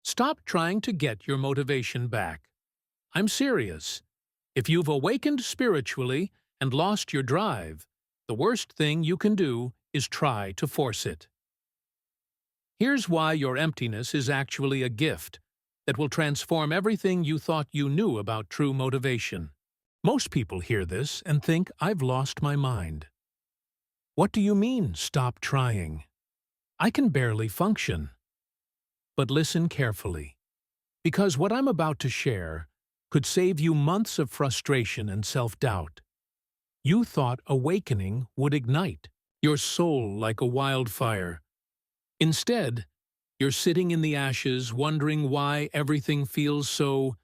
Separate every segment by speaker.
Speaker 1: Stop trying to get your motivation back. I'm serious. If you've awakened spiritually and lost your drive, the worst thing you can do is try to force it. Here's why your emptiness is actually a gift that will transform everything you thought you knew about true motivation. Most people hear this and think, I've lost my mind. What do you mean, stop trying? I can barely function. But listen carefully, because what I'm about to share could save you months of frustration and self-doubt. You thought awakening would ignite your soul like a wildfire. Instead, you're sitting in the ashes wondering why everything feels so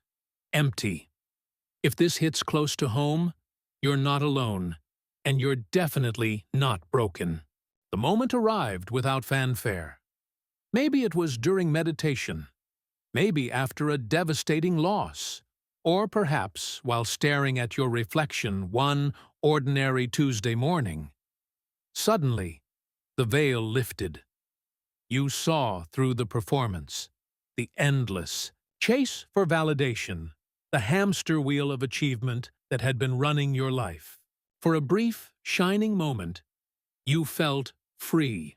Speaker 1: empty. If this hits close to home, you're not alone, and you're definitely not broken. The moment arrived without fanfare. Maybe it was during meditation, maybe after a devastating loss, or perhaps while staring at your reflection one ordinary Tuesday morning. Suddenly, the veil lifted. You saw through the performance, the endless chase for validation, the hamster wheel of achievement that had been running your life. For a brief, shining moment, you felt free.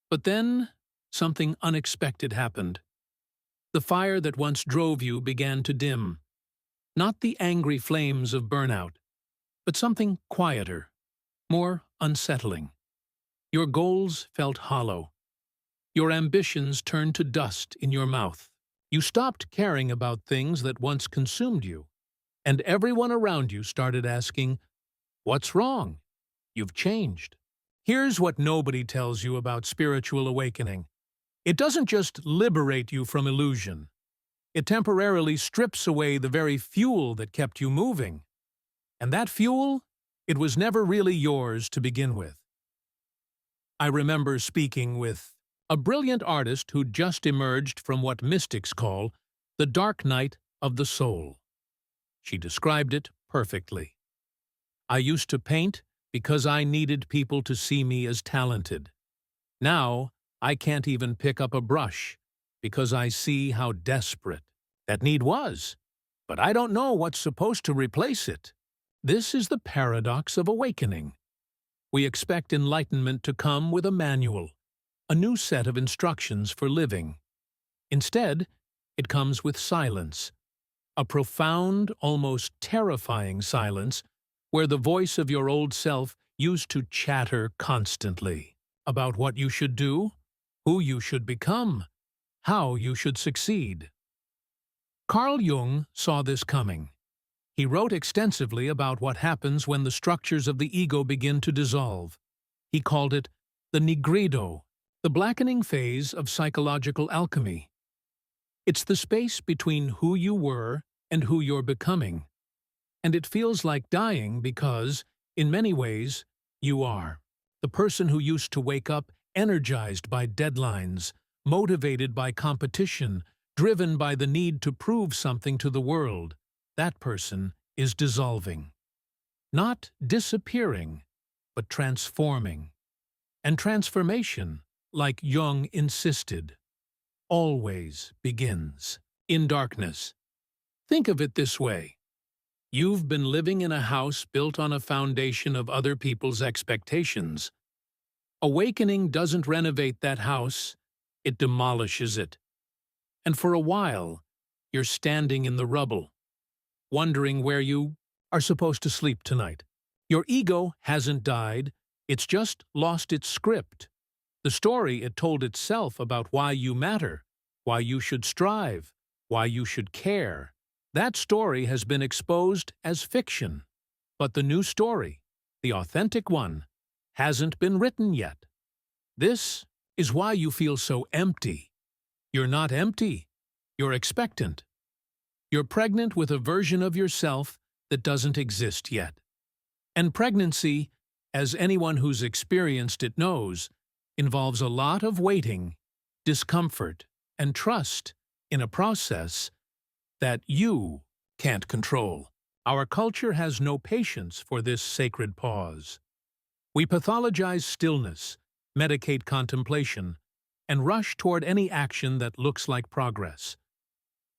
Speaker 1: But then, something unexpected happened. The fire that once drove you began to dim. Not the angry flames of burnout, but something quieter, more unsettling. Your goals felt hollow. Your ambitions turned to dust in your mouth. You stopped caring about things that once consumed you, and everyone around you started asking, "What's wrong? You've changed." Here's what nobody tells you about spiritual awakening. It doesn't just liberate you from illusion. It temporarily strips away the very fuel that kept you moving. And that fuel, it was never really yours to begin with. I remember speaking with a brilliant artist who just emerged from what mystics call the dark night of the soul. She described it perfectly. I used to paint because I needed people to see me as talented. Now, I can't even pick up a brush because I see how desperate that need was, but I don't know what's supposed to replace it. This is the paradox of awakening. We expect enlightenment to come with a manual, a new set of instructions for living. Instead, it comes with silence, a profound, almost terrifying silence where the voice of your old self used to chatter constantly about what you should do, who you should become, how you should succeed. Carl Jung saw this coming. He wrote extensively about what happens when the structures of the ego begin to dissolve. He called it the Nigredo, the blackening phase of psychological alchemy. It's the space between who you were and who you're becoming. And it feels like dying because, in many ways, you are. The person who used to wake up energized by deadlines, motivated by competition, driven by the need to prove something to the world, that person is dissolving. Not disappearing, but transforming. And transformation, like Jung insisted, always begins in darkness. Think of it this way. You've been living in a house built on a foundation of other people's expectations. Awakening doesn't renovate that house, it demolishes it. And for a while, you're standing in the rubble, wondering where you are supposed to sleep tonight. Your ego hasn't died, it's just lost its script. The story it told itself about why you matter, why you should strive, why you should care. That story has been exposed as fiction. But the new story, the authentic one, hasn't been written yet. This is why you feel so empty. You're not empty. You're expectant. You're pregnant with a version of yourself that doesn't exist yet. And pregnancy, as anyone who's experienced it knows, involves a lot of waiting, discomfort, and trust in a process that you can't control. Our culture has no patience for this sacred pause. We pathologize stillness, medicate contemplation, and rush toward any action that looks like progress.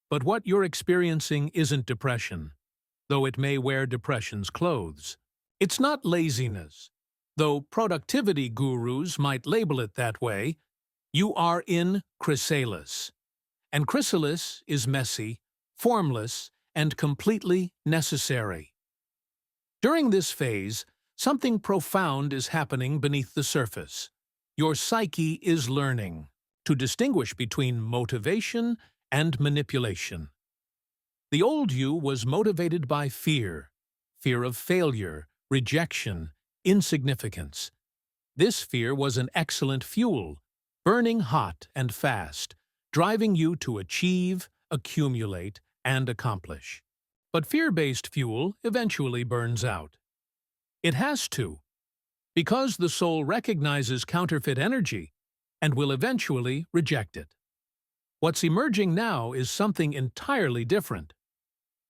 Speaker 1: But what you're experiencing isn't depression, though it may wear depression's clothes. It's not laziness, though productivity gurus might label it that way. You are in chrysalis. And chrysalis is messy, formless, and completely necessary. During this phase, something profound is happening beneath the surface. Your psyche is learning to distinguish between motivation and manipulation. The old you was motivated by fear of failure, rejection, insignificance. This fear was an excellent fuel, burning hot and fast, driving you to achieve, accumulate, and accomplish. But fear-based fuel eventually burns out. It has to, because the soul recognizes counterfeit energy and will eventually reject it. What's emerging now is something entirely different.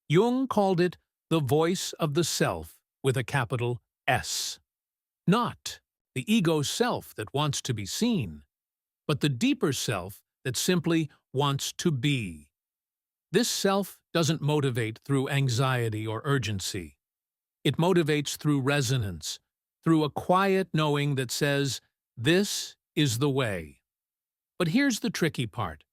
Speaker 1: Jung called it the voice of the self with a capital S. Not the ego self that wants to be seen, but the deeper self that simply wants to be. This self doesn't motivate through anxiety or urgency. It motivates through resonance, through a quiet knowing that says, "This is the way." But here's the tricky part.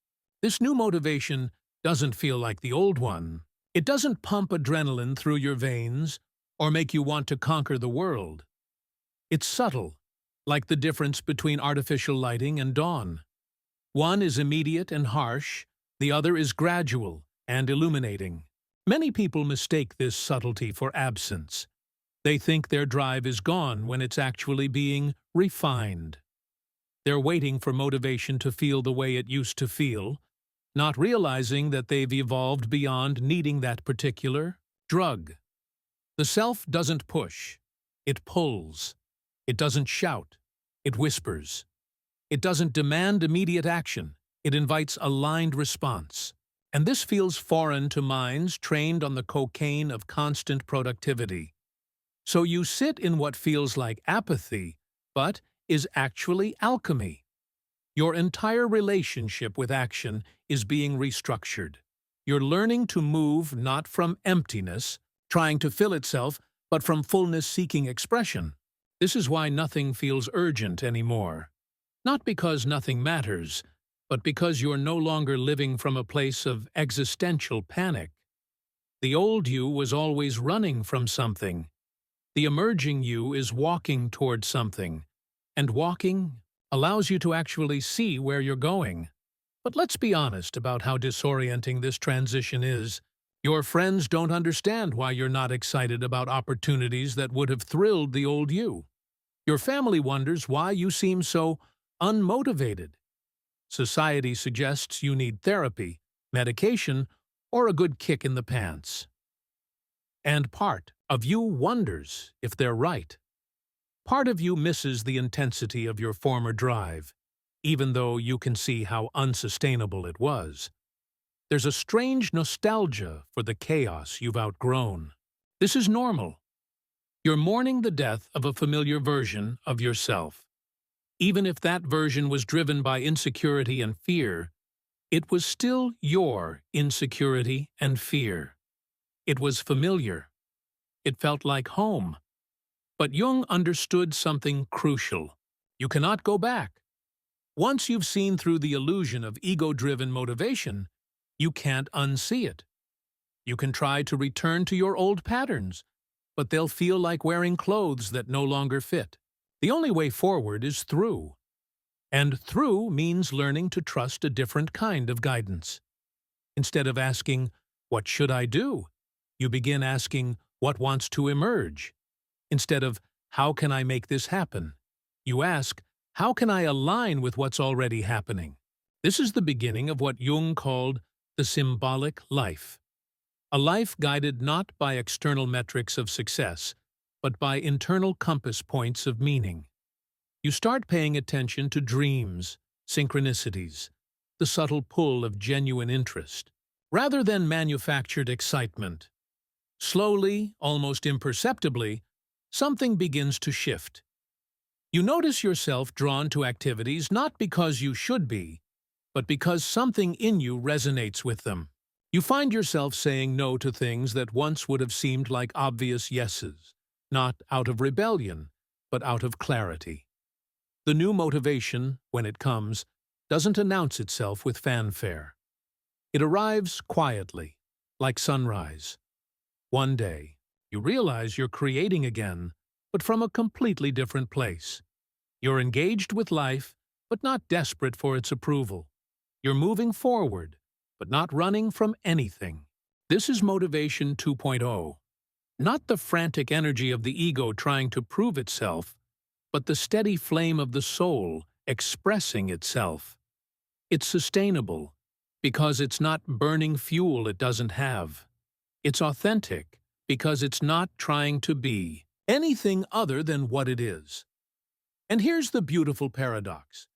Speaker 1: This new motivation doesn't feel like the old one. It doesn't pump adrenaline through your veins or make you want to conquer the world. It's subtle, like the difference between artificial lighting and dawn. One is immediate and harsh, the other is gradual and illuminating. Many people mistake this subtlety for absence. They think their drive is gone when it's actually being refined. They're waiting for motivation to feel the way it used to feel, not realizing that they've evolved beyond needing that particular drug. The self doesn't push, it pulls. It doesn't shout, it whispers. It doesn't demand immediate action, it invites aligned response. And this feels foreign to minds trained on the cocaine of constant productivity. So you sit in what feels like apathy, but is actually alchemy. Your entire relationship with action is being restructured. You're learning to move not from emptiness, trying to fill itself, but from fullness seeking expression. This is why nothing feels urgent anymore. Not because nothing matters, but because you're no longer living from a place of existential panic. The old you was always running from something. The emerging you is walking toward something, and walking allows you to actually see where you're going. But let's be honest about how disorienting this transition is. Your friends don't understand why you're not excited about opportunities that would have thrilled the old you. Your family wonders why you seem so unmotivated. Society suggests you need therapy, medication, or a good kick in the pants. And part of you wonders if they're right. Part of you misses the intensity of your former drive, even though you can see how unsustainable it was. There's a strange nostalgia for the chaos you've outgrown. This is normal. You're mourning the death of a familiar version of yourself. Even if that version was driven by insecurity and fear, it was still your insecurity and fear. It was familiar. It felt like home. But Jung understood something crucial. You cannot go back. Once you've seen through the illusion of ego-driven motivation, you can't unsee it. You can try to return to your old patterns, but they'll feel like wearing clothes that no longer fit. The only way forward is through. And through means learning to trust a different kind of guidance. Instead of asking, "What should I do?" you begin asking, "What wants to emerge?" Instead of, "How can I make this happen?" you ask, "How can I align with what's already happening?" This is the beginning of what Jung called the symbolic life. A life guided not by external metrics of success, but by internal compass points of meaning. You start paying attention to dreams, synchronicities, the subtle pull of genuine interest, rather than manufactured excitement. Slowly, almost imperceptibly, something begins to shift. You notice yourself drawn to activities not because you should be, but because something in you resonates with them. You find yourself saying no to things that once would have seemed like obvious yeses, not out of rebellion, but out of clarity. The new motivation, when it comes, doesn't announce itself with fanfare. It arrives quietly, like sunrise. One day, you realize you're creating again, but from a completely different place. You're engaged with life, but not desperate for its approval. You're moving forward, but not running from anything. This is Motivation 2.0. Not the frantic energy of the ego trying to prove itself, but the steady flame of the soul expressing itself. It's sustainable, because it's not burning fuel it doesn't have. It's authentic, because it's not trying to be anything other than what it is. And here's the beautiful paradox.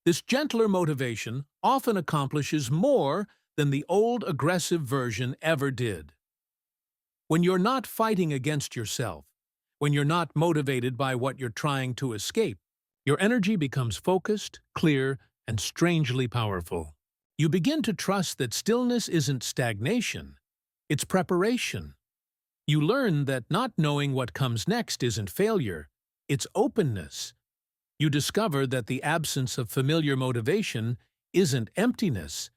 Speaker 1: This gentler motivation often accomplishes more than the old aggressive version ever did. When you're not fighting against yourself, when you're not motivated by what you're trying to escape, your energy becomes focused, clear, and strangely powerful. You begin to trust that stillness isn't stagnation, it's preparation. You learn that not knowing what comes next isn't failure, it's openness. You discover that the absence of familiar motivation isn't emptiness,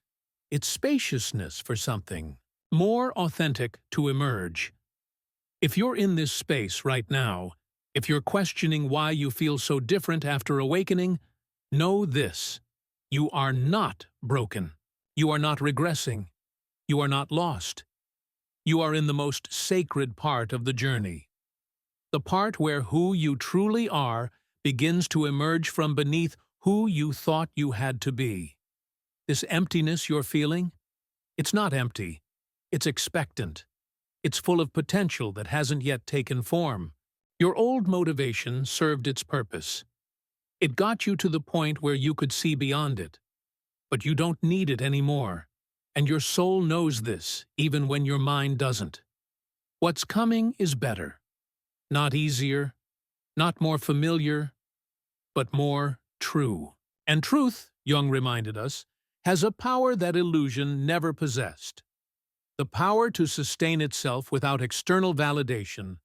Speaker 1: it's spaciousness for something more authentic to emerge. If you're in this space right now, if you're questioning why you feel so different after awakening, know this: you are not broken. You are not regressing. You are not lost. You are in the most sacred part of the journey. The part where who you truly are begins to emerge from beneath who you thought you had to be. This emptiness you're feeling, it's not empty. It's expectant. It's full of potential that hasn't yet taken form. Your old motivation served its purpose. It got you to the point where you could see beyond it. But you don't need it anymore. And your soul knows this, even when your mind doesn't. What's coming is better. Not easier, not more familiar, but more true. And truth, Jung reminded us, has a power that illusion never possessed. The power to sustain itself without external validation,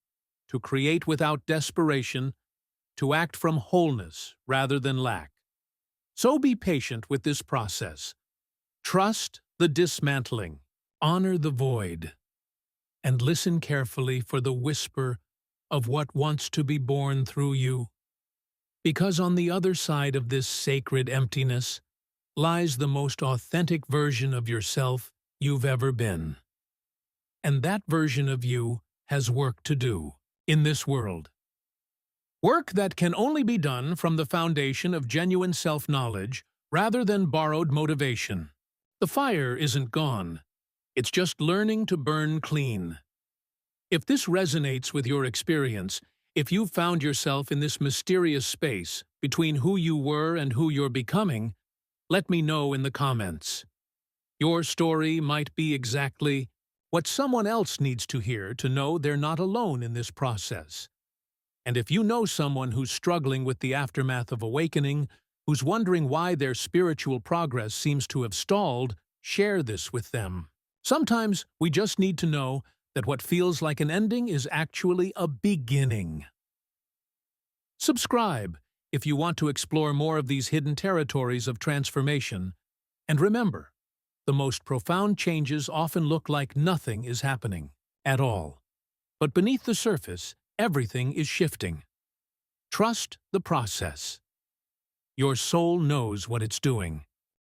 Speaker 1: to create without desperation, to act from wholeness rather than lack. So be patient with this process. Trust the dismantling, honor the void, and listen carefully for the whisper of what wants to be born through you. Because on the other side of this sacred emptiness lies the most authentic version of yourself you've ever been. And that version of you has work to do in this world. Work that can only be done from the foundation of genuine self-knowledge rather than borrowed motivation. The fire isn't gone. It's just learning to burn clean. If this resonates with your experience, if you've found yourself in this mysterious space between who you were and who you're becoming, let me know in the comments. Your story might be exactly what someone else needs to hear to know they're not alone in this process. And if you know someone who's struggling with the aftermath of awakening, who's wondering why their spiritual progress seems to have stalled, share this with them. Sometimes we just need to know that what feels like an ending is actually a beginning. Subscribe if you want to explore more of these hidden territories of transformation. And remember, the most profound changes often look like nothing is happening at all. But beneath the surface, everything is shifting. Trust the process. Your soul knows what it's doing.